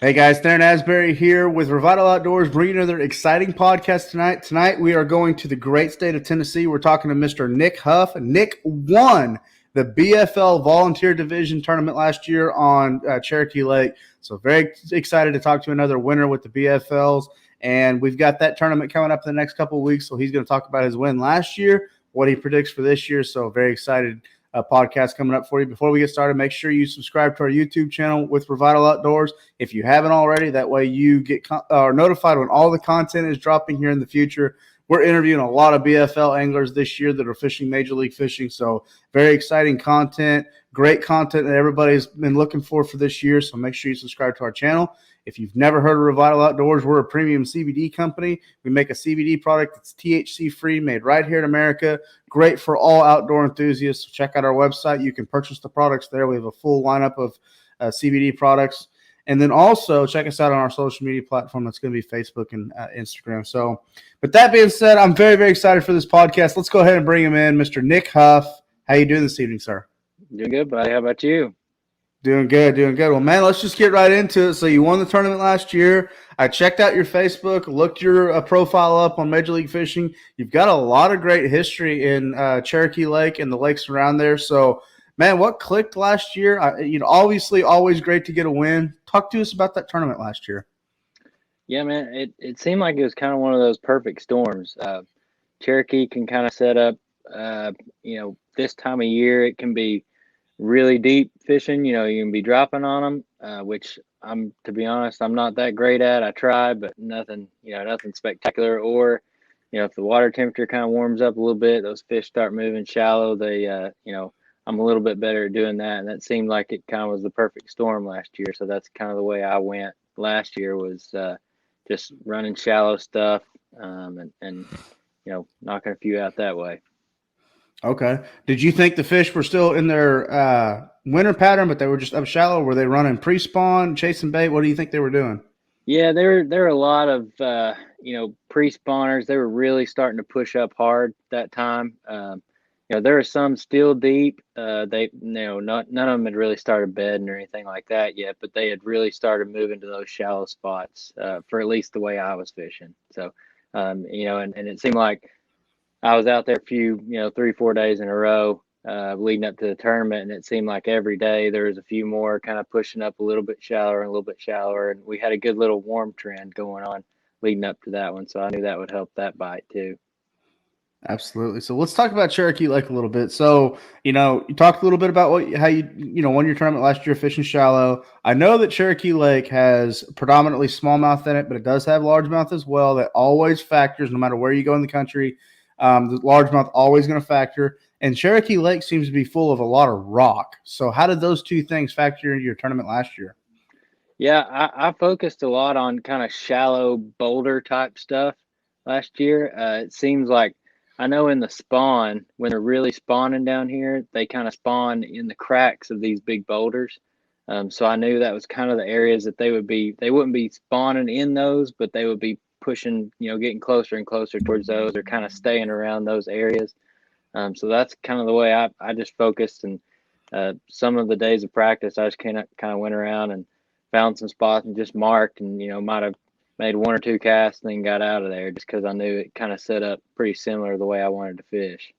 Hey guys, Darren Asbury here with Revital Outdoors, bringing another exciting podcast tonight. Tonight we are going to the great state of Tennessee. We're talking to Mr. Nick Huff. Nick won the BFL Volunteer Division tournament last year on Cherokee Lake. So very excited to talk to another winner with the BFLs. And we've got that tournament coming up in the next couple of weeks. So he's going to talk about his win last year, what he predicts for this year. So very excited. Podcast coming up for you. Before we get started, make sure you subscribe to our YouTube channel with Revital Outdoors if you haven't already. That way you get notified when all the content is dropping here in the future. We're interviewing a lot of BFL anglers this year that are fishing Major League Fishing, so very exciting content, great content that everybody's been looking for this year, so make sure you subscribe to our channel. If you've never heard of Revital Outdoors, we're a premium CBD company. We make a CBD product that's THC-free, made right here in America. Great for all outdoor enthusiasts. Check out our website. You can purchase the products there. We have a full lineup of CBD products. And then also check us out on our social media platform. That's going to be Facebook and Instagram. So with that being said, I'm very, very excited for this podcast. Let's go ahead and bring him in, Mr. Nick Huff. How you doing this evening, sir? Doing good, buddy. How about you? Doing good, doing good. Well, man, let's just get right into it. So you won the tournament last year. I checked out your Facebook, looked your profile up on Major League Fishing. You've got a lot of great history in Cherokee Lake and the lakes around there. So, man, what clicked last year? Obviously, always great to get a win. Talk to us about that tournament last year. Yeah, man, it seemed like it was kind of one of those perfect storms. Cherokee can kind of set up, this time of year it can be really deep fishing. You can be dropping on them, which to be honest, I'm not that great at. I try, but nothing spectacular. Or, if the water temperature kind of warms up a little bit, those fish start moving shallow. I'm a little bit better at doing that. And that seemed like it kind of was the perfect storm last year. So that's kind of the way I went last year, was just running shallow stuff and knocking a few out that way. Okay. Did you think the fish were still in their winter pattern, but they were just up shallow? Were they running pre-spawn, chasing bait? What do you think they were doing? Yeah, there were a lot of pre-spawners. They were really starting to push up hard that time. There were some still deep. None of them had really started bedding or anything like that yet, but they had really started moving to those shallow spots for at least the way I was fishing. So, and it seemed like I was out there a few, 3-4 days in a row leading up to the tournament, and it seemed like every day there was a few more kind of pushing up a little bit shallower and a little bit shallower, and we had a good little warm trend going on leading up to that one, so I knew that would help that bite too. Absolutely. So let's talk about Cherokee Lake a little bit. So, you talked a little bit about how you won your tournament last year fishing shallow. I know that Cherokee Lake has predominantly smallmouth in it, but it does have largemouth as well. That always factors no matter where you go in the country. The largemouth always going to factor. And Cherokee Lake seems to be full of a lot of rock. So how did those two things factor into your tournament last year? Yeah, I focused a lot on kind of shallow boulder type stuff last year. It seems like, I know in the spawn, when they're really spawning down here, they kind of spawn in the cracks of these big boulders. So I knew that was kind of the areas that they wouldn't be spawning in those, but they would be pushing, getting closer and closer towards those, or kind of staying around those areas. So that's kind of the way I just focused. And some of the days of practice, I just kind of went around and found some spots and just marked, and might have made 1 or 2 casts and then got out of there, just because I knew it kind of set up pretty similar to the way I wanted to fish.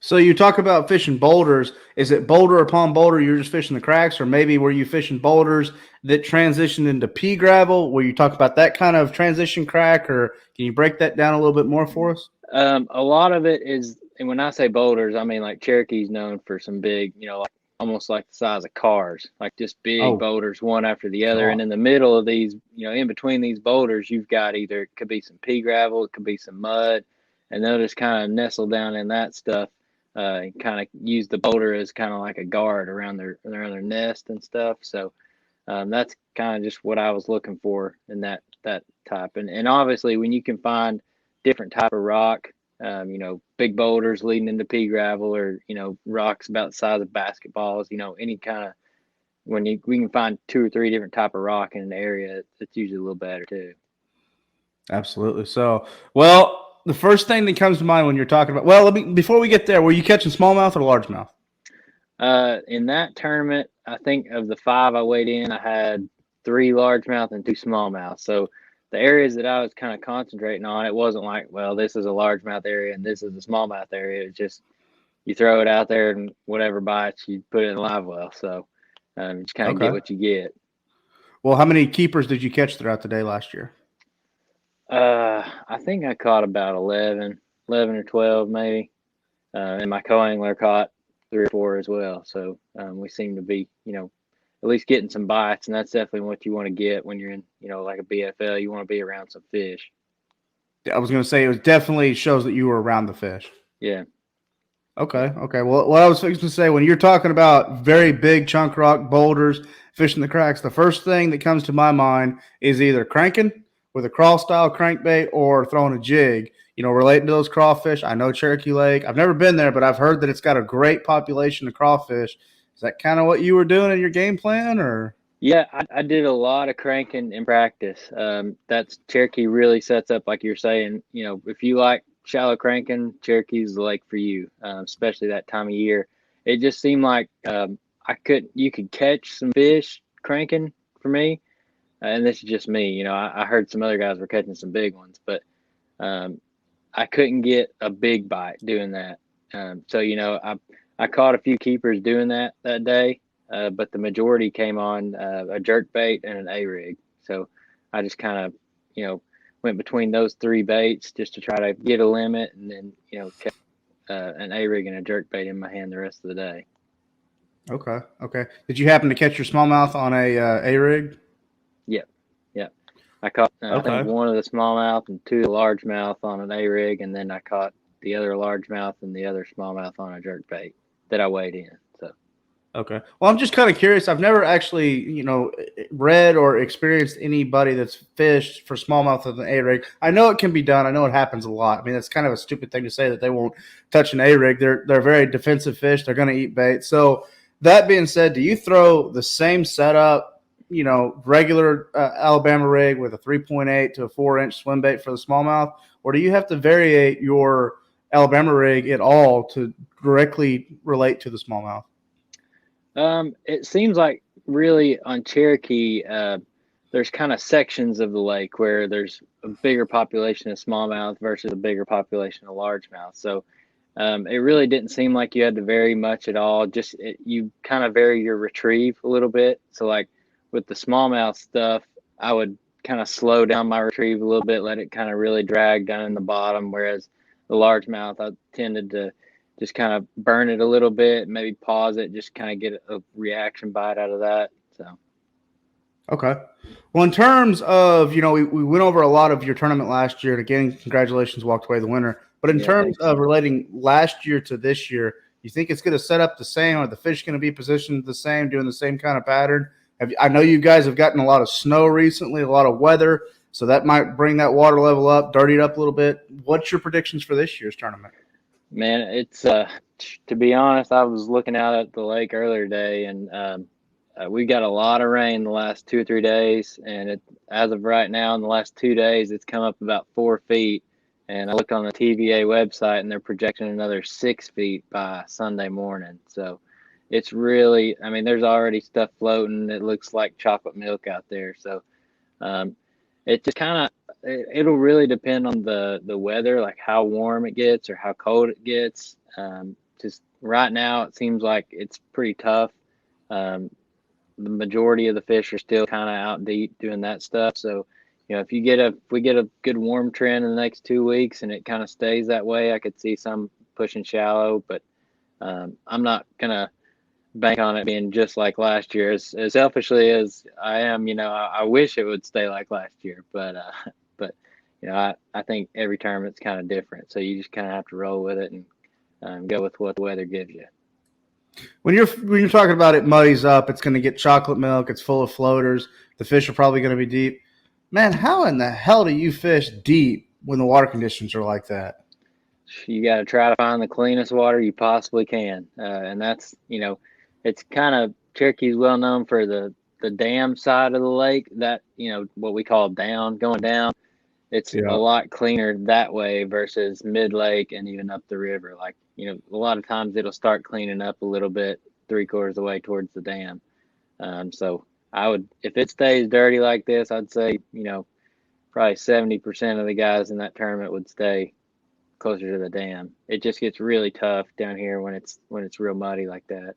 So you talk about fishing boulders. Is it boulder upon boulder, you're just fishing the cracks, or maybe were you fishing boulders that transitioned into pea gravel? Where you talk about that kind of transition crack, or can you break that down a little bit more for us? A lot of it is, and when I say boulders, I mean like Cherokee's known for some big, like almost like the size of cars, like just big boulders one after the other. And in the middle of these, in between these boulders, you've got either, it could be some pea gravel, it could be some mud, and they'll just kind of nestle down in that stuff and kind of use the boulder as kind of like a guard around their nest and stuff. So that's kind of just what I was looking for in that type. And obviously when you can find different type of rock, big boulders leading into pea gravel, or, rocks about the size of basketballs, any kind of, we can find 2 or 3 different type of rock in an area, it's usually a little better too. Absolutely. So, the first thing that comes to mind when you're talking about, before we get there, were you catching smallmouth or largemouth? In that tournament, I think of the 5 I weighed in, I had 3 largemouth and 2 smallmouth. So the areas that I was kind of concentrating on, it wasn't like, well, this is a largemouth area and this is a smallmouth area. It's just you throw it out there and whatever bites, you put it in the live well. So you just kind of get what you get. Well, how many keepers did you catch throughout the day last year? I think I caught about 11 or 12 maybe. And my co-angler caught 3 or 4 as well. So we seem to be, at least getting some bites, and that's definitely what you want to get when you're in, like a BFL. You want to be around some fish. I was going to say it definitely shows that you were around the fish. Yeah. Okay. Well, what I was going to say, when you're talking about very big chunk rock boulders, fishing the cracks, the first thing that comes to my mind is either cranking with a crawl style crankbait or throwing a jig. Relating to those crawfish. I know Cherokee Lake. I've never been there, but I've heard that it's got a great population of crawfish. Is that kind of what you were doing in your game plan, or? Yeah, I did a lot of cranking in practice. That's Cherokee really sets up, like you're saying, if you like shallow cranking, Cherokee's the lake for you, especially that time of year. It just seemed like you could catch some fish cranking for me. And this is just me, I heard some other guys were catching some big ones, but I couldn't get a big bite doing that. So, I caught a few keepers doing that day, but the majority came on a jerk bait and an A-rig. So I just kind of, went between those 3 baits just to try to get a limit, and then, kept an A-rig and a jerk bait in my hand the rest of the day. Okay. Did you happen to catch your smallmouth on a A-rig? Yep. I caught, I think, 1 of the smallmouth and 2 of the largemouth on an A-rig, and then I caught the other largemouth and the other smallmouth on a jerk bait that I weighed in. So. Okay. Well, I'm just kind of curious. I've never actually, read or experienced anybody that's fished for smallmouth with an A-rig. I know it can be done. I know it happens a lot. I mean, it's kind of a stupid thing to say that they won't touch an A-rig. They're very defensive fish. They're going to eat bait. So that being said, do you throw the same setup, regular Alabama rig with a 3.8 to a 4-inch swim bait for the smallmouth, or do you have to variate your Alabama rig at all to directly relate to the smallmouth? It seems like really on Cherokee, there's kind of sections of the lake where there's a bigger population of smallmouth versus a bigger population of largemouth. So it really didn't seem like you had to vary much at all. Just you kind of vary your retrieve a little bit. So like with the smallmouth stuff, I would kind of slow down my retrieve a little bit, let it kind of really drag down in the bottom. Whereas the largemouth, I tended to just kind of burn it a little bit, maybe pause it, just kind of get a reaction bite out of that. So. Okay. Well, in terms of, we went over a lot of your tournament last year, and again, congratulations, walked away the winner. But in terms of relating last year to this year, you think it's going to set up the same? Are the fish going to be positioned the same, doing the same kind of pattern? I know you guys have gotten a lot of snow recently, a lot of weather, so that might bring that water level up, dirty it up a little bit. What's your predictions for this year's tournament? Man, it's to be honest, I was looking out at the lake earlier today, and we got a lot of rain the last 2 or 3 days, and as of right now, in the last 2 days, it's come up about 4 feet. And I looked on the TVA website, and they're projecting another 6 feet by Sunday morning. So it's really, I mean, there's already stuff floating. It looks like chocolate milk out there. So it just kind of, it'll really depend on the weather, like how warm it gets or how cold it gets. Just right now, it seems like it's pretty tough. The majority of the fish are still kind of out deep doing that stuff. So, if we get a good warm trend in the next 2 weeks and it kind of stays that way, I could see some pushing shallow, but I'm not gonna bank on it being just like last year. As selfishly as I am, I wish it would stay like last year, but I think every tournament's kind of different, so you just kind of have to roll with it and go with what the weather gives you. When you're talking about it muddies up, it's going to get chocolate milk. It's full of floaters. The fish are probably going to be deep. Man, how in the hell do you fish deep when the water conditions are like that? You got to try to find the cleanest water you possibly can, and that's it's kind of Cherokee's well known for the dam side of the lake. That what we call going down. It's a lot cleaner that way versus mid lake and even up the river. Like a lot of times it'll start cleaning up a little bit 3/4 of the way towards the dam. So I would, if it stays dirty like this, I'd say, probably 70% of the guys in that tournament would stay closer to the dam. It just gets really tough down here when it's real muddy like that.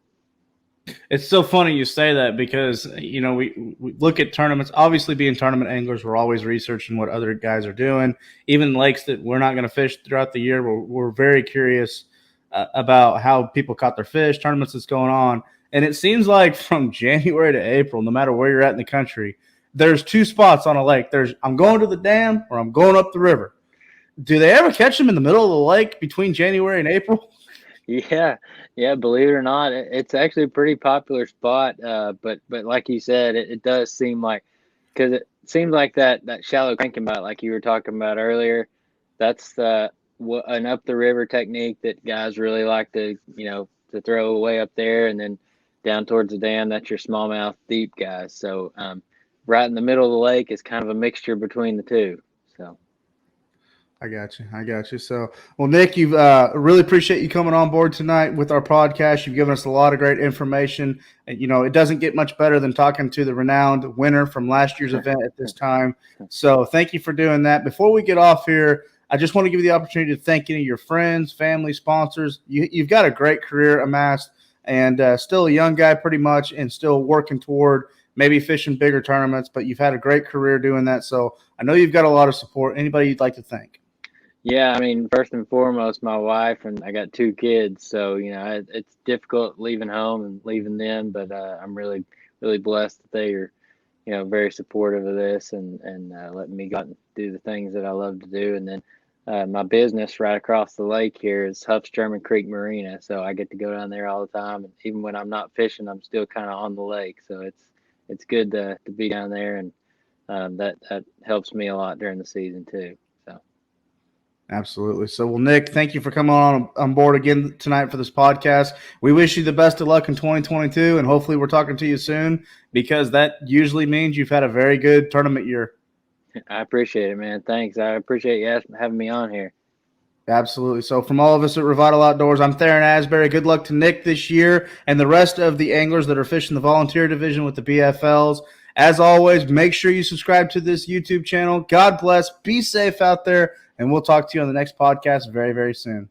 It's so funny you say that because, we look at tournaments. Obviously, being tournament anglers, we're always researching what other guys are doing. Even lakes that we're not going to fish throughout the year, we're very curious about how people caught their fish, tournaments that's going on. And it seems like from January to April, no matter where you're at in the country, there's two spots on a lake. I'm going to the dam or I'm going up the river. Do they ever catch them in the middle of the lake between January and April? Yeah, believe it or not, it's actually a pretty popular spot. But like you said, it does seem like, because it seems like that shallow cranking bite, like you were talking about earlier, that's an up the river technique that guys really like to throw away up there, and then down towards the dam, that's your smallmouth deep guys. So right in the middle of the lake is kind of a mixture between the two. So. I got you. So, well, Nick, you've really appreciate you coming on board tonight with our podcast. You've given us a lot of great information. And, it doesn't get much better than talking to the renowned winner from last year's event at this time. So thank you for doing that. Before we get off here, I just want to give you the opportunity to thank any of your friends, family, sponsors. You've got a great career amassed and still a young guy pretty much and still working toward maybe fishing bigger tournaments, but you've had a great career doing that. So I know you've got a lot of support. Anybody you'd like to thank? Yeah, I mean, first and foremost, my wife, and I got 2 kids, so it's difficult leaving home and leaving them, but I'm really, really blessed that they are, very supportive of this and letting me go out and do the things that I love to do. And then my business right across the lake here is Huff's German Creek Marina, so I get to go down there all the time, and even when I'm not fishing, I'm still kind of on the lake, so it's good to be down there, and that helps me a lot during the season too. Absolutely. So, well, Nick, thank you for coming on board again tonight for this podcast. We wish you the best of luck in 2022, and hopefully we're talking to you soon because that usually means you've had a very good tournament year. I appreciate it, man. Thanks. I appreciate you having me on here. Absolutely. So from all of us at Revital Outdoors, I'm Theron Asbury. Good luck to Nick this year and the rest of the anglers that are fishing the volunteer division with the BFLs. As always, make sure you subscribe to this YouTube channel. God bless. Be safe out there. And we'll talk to you on the next podcast very, very soon.